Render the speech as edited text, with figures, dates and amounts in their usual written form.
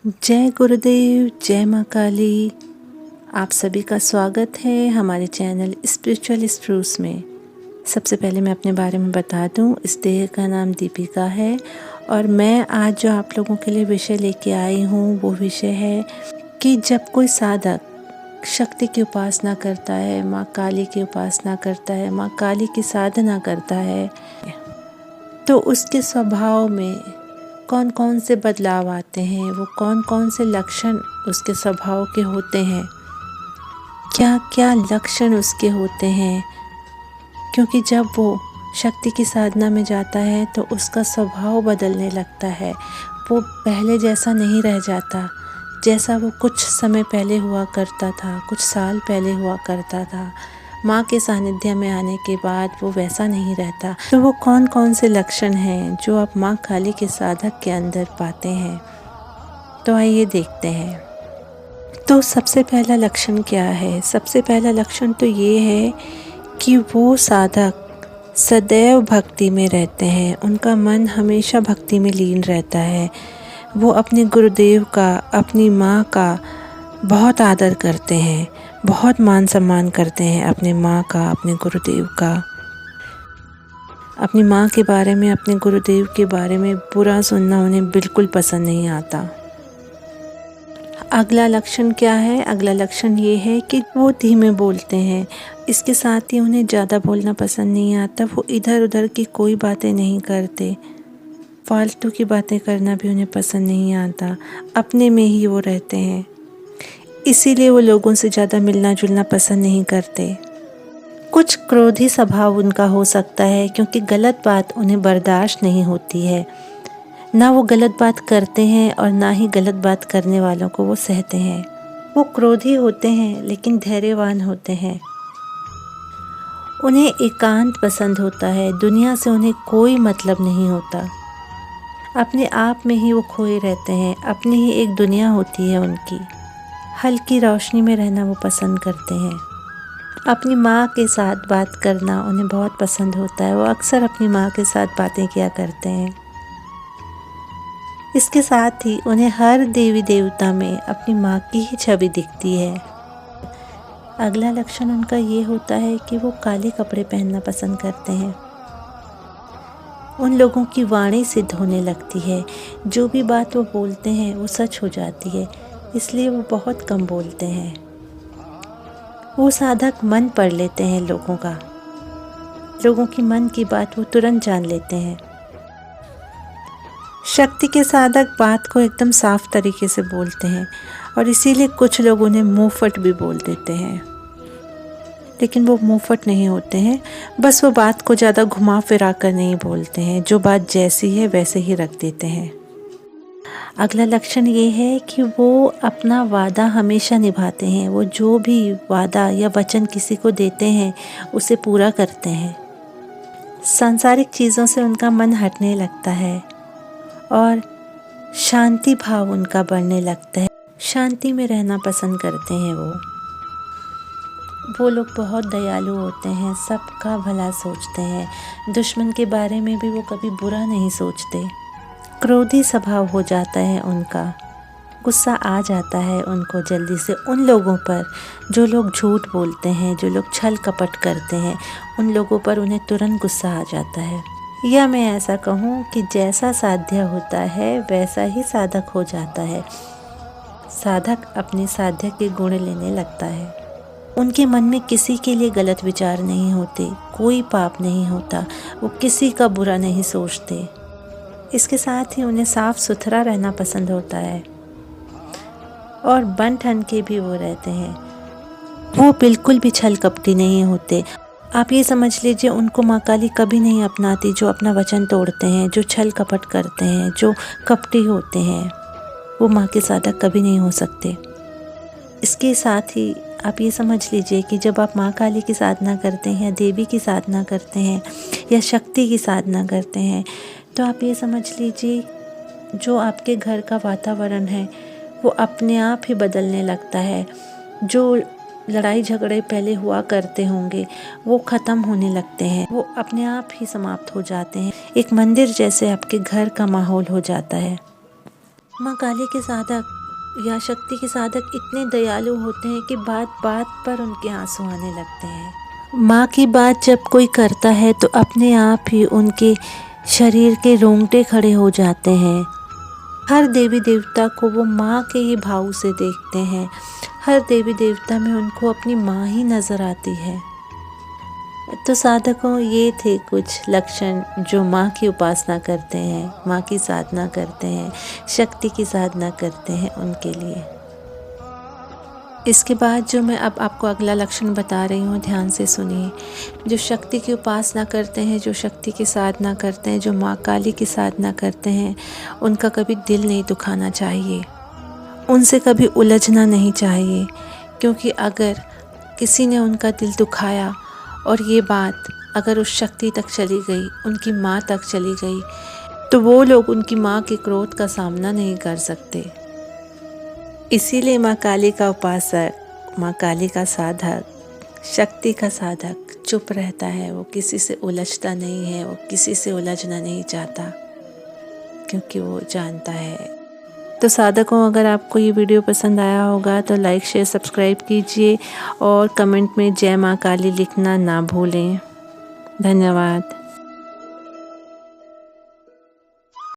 जय गुरुदेव, जय माँ काली। आप सभी का स्वागत है हमारे चैनल स्पिरिचुअल स्प्रूस में। सबसे पहले मैं अपने बारे में बता दूं, इस देह का नाम दीपिका है और मैं आज जो आप लोगों के लिए विषय लेके आई हूँ वो विषय है कि जब कोई साधक शक्ति की उपासना करता है, माँ काली की उपासना करता है, माँ काली की साधना करता है, तो उसके स्वभाव में कौन कौन से बदलाव आते हैं, वो कौन कौन से लक्षण उसके स्वभाव के होते हैं, क्या क्या लक्षण उसके होते हैं। क्योंकि जब वो शक्ति की साधना में जाता है तो उसका स्वभाव बदलने लगता है। वो पहले जैसा नहीं रह जाता, जैसा वो कुछ समय पहले हुआ करता था, कुछ साल पहले हुआ करता था। माँ के सानिध्य में आने के बाद वो वैसा नहीं रहता। तो वो कौन कौन से लक्षण हैं जो आप माँ काली के साधक के अंदर पाते हैं, तो आइए देखते हैं। तो सबसे पहला लक्षण क्या है? सबसे पहला लक्षण तो ये है कि वो साधक सदैव भक्ति में रहते हैं, उनका मन हमेशा भक्ति में लीन रहता है। वो अपने गुरुदेव का, अपनी माँ का बहुत आदर करते हैं, बहुत मान सम्मान करते हैं अपने माँ का, अपने गुरुदेव का। अपनी माँ के बारे में, अपने गुरुदेव के बारे में बुरा सुनना उन्हें बिल्कुल पसंद नहीं आता। अगला लक्षण क्या है? अगला लक्षण ये है कि वो धीमे बोलते हैं। इसके साथ ही उन्हें ज़्यादा बोलना पसंद नहीं आता। वो इधर उधर की कोई बातें नहीं करते, फालतू की बातें करना भी उन्हें पसंद नहीं आता। अपने में ही वो रहते हैं, इसीलिए वो लोगों से ज़्यादा मिलना जुलना पसंद नहीं करते। कुछ क्रोधी स्वभाव उनका हो सकता है, क्योंकि गलत बात उन्हें बर्दाश्त नहीं होती है। ना वो गलत बात करते हैं और ना ही गलत बात करने वालों को वो सहते हैं। वो क्रोधी होते हैं लेकिन धैर्यवान होते हैं। उन्हें एकांत पसंद होता है, दुनिया से उन्हें कोई मतलब नहीं होता। अपने आप में ही वो खोए रहते हैं, अपनी ही एक दुनिया होती है उनकी। हल्की रोशनी में रहना वो पसंद करते हैं। अपनी माँ के साथ बात करना उन्हें बहुत पसंद होता है। वो अक्सर अपनी माँ के साथ बातें किया करते हैं। इसके साथ ही उन्हें हर देवी देवता में अपनी माँ की ही छवि दिखती है। अगला लक्षण उनका ये होता है कि वो काले कपड़े पहनना पसंद करते हैं। उन लोगों की वाणी सिद्ध होने लगती है, जो भी बात वो बोलते हैं वो सच हो जाती है, इसलिए वो बहुत कम बोलते हैं। वो साधक मन पढ़ लेते हैं लोगों का, लोगों की मन की बात वो तुरंत जान लेते हैं। शक्ति के साधक बात को एकदम साफ तरीके से बोलते हैं और इसीलिए कुछ लोग उन्हें मुंहफट भी बोल देते हैं, लेकिन वो मुंहफट नहीं होते हैं। बस वो बात को ज़्यादा घुमा फिरा कर नहीं बोलते हैं, जो बात जैसी है वैसे ही रख देते हैं। अगला लक्षण ये है कि वो अपना वादा हमेशा निभाते हैं। वो जो भी वादा या वचन किसी को देते हैं उसे पूरा करते हैं। सांसारिक चीज़ों से उनका मन हटने लगता है और शांति भाव उनका बढ़ने लगता है। शांति में रहना पसंद करते हैं वो लोग बहुत दयालु होते हैं, सबका भला सोचते हैं। दुश्मन के बारे में भी वो कभी बुरा नहीं सोचते। क्रोधी स्वभाव हो जाता है उनका, गुस्सा आ जाता है उनको जल्दी से उन लोगों पर जो लोग झूठ बोलते हैं, जो लोग छल कपट करते हैं। उन लोगों पर उन्हें तुरंत गुस्सा आ जाता है। या मैं ऐसा कहूँ कि जैसा साध्य होता है वैसा ही साधक हो जाता है। साधक अपने साध्य के गुण लेने लगता है। उनके मन में किसी के लिए गलत विचार नहीं होते, कोई पाप नहीं होता, वो किसी का बुरा नहीं सोचते। इसके साथ ही उन्हें साफ सुथरा रहना पसंद होता है और बन ठन के भी वो रहते हैं। वो बिल्कुल भी छल कपटी नहीं होते। आप ये समझ लीजिए, उनको माँ काली कभी नहीं अपनाती जो अपना वचन तोड़ते हैं, जो छल कपट करते हैं, जो कपटी होते हैं। वो माँ के साधक कभी नहीं हो सकते। इसके साथ ही आप ये समझ लीजिए कि जब आप माँ काली की साधना करते हैं, या देवी की साधना करते हैं, या शक्ति की साधना करते हैं, तो आप ये समझ लीजिए जो आपके घर का वातावरण है वो अपने आप ही बदलने लगता है। जो लड़ाई झगड़े पहले हुआ करते होंगे वो ख़त्म होने लगते हैं, वो अपने आप ही समाप्त हो जाते हैं। एक मंदिर जैसे आपके घर का माहौल हो जाता है। माँ काली के साधक या शक्ति के साधक इतने दयालु होते हैं कि बात बात पर उनके आंसू आने लगते हैं। माँ की बात जब कोई करता है तो अपने आप ही उनके शरीर के रोंगटे खड़े हो जाते हैं। हर देवी देवता को वो माँ के ही भाव से देखते हैं। हर देवी देवता में उनको अपनी माँ ही नज़र आती है। तो साधकों, ये थे कुछ लक्षण जो माँ की उपासना करते हैं, माँ की साधना करते हैं, शक्ति की साधना करते हैं उनके लिए। इसके बाद जो मैं अब आपको अगला लक्षण बता रही हूँ, ध्यान से सुनिए। जो शक्ति की उपासना करते हैं, जो शक्ति की साधना करते हैं, जो माँ काली की साधना करते हैं, उनका कभी दिल नहीं दुखाना चाहिए, उनसे कभी उलझना नहीं चाहिए। क्योंकि अगर किसी ने उनका दिल दुखाया और ये बात अगर उस शक्ति तक चली गई, उनकी माँ तक चली गई, तो वो लोग उनकी माँ के क्रोध का सामना नहीं कर सकते। इसीलिए माँ काली का उपासक, माँ काली का साधक, शक्ति का साधक चुप रहता है। वो किसी से उलझता नहीं है, वो किसी से उलझना नहीं चाहता, क्योंकि वो जानता है। तो साधकों, अगर आपको ये वीडियो पसंद आया होगा तो लाइक शेयर सब्सक्राइब कीजिए और कमेंट में जय माँ काली लिखना ना भूलें। धन्यवाद।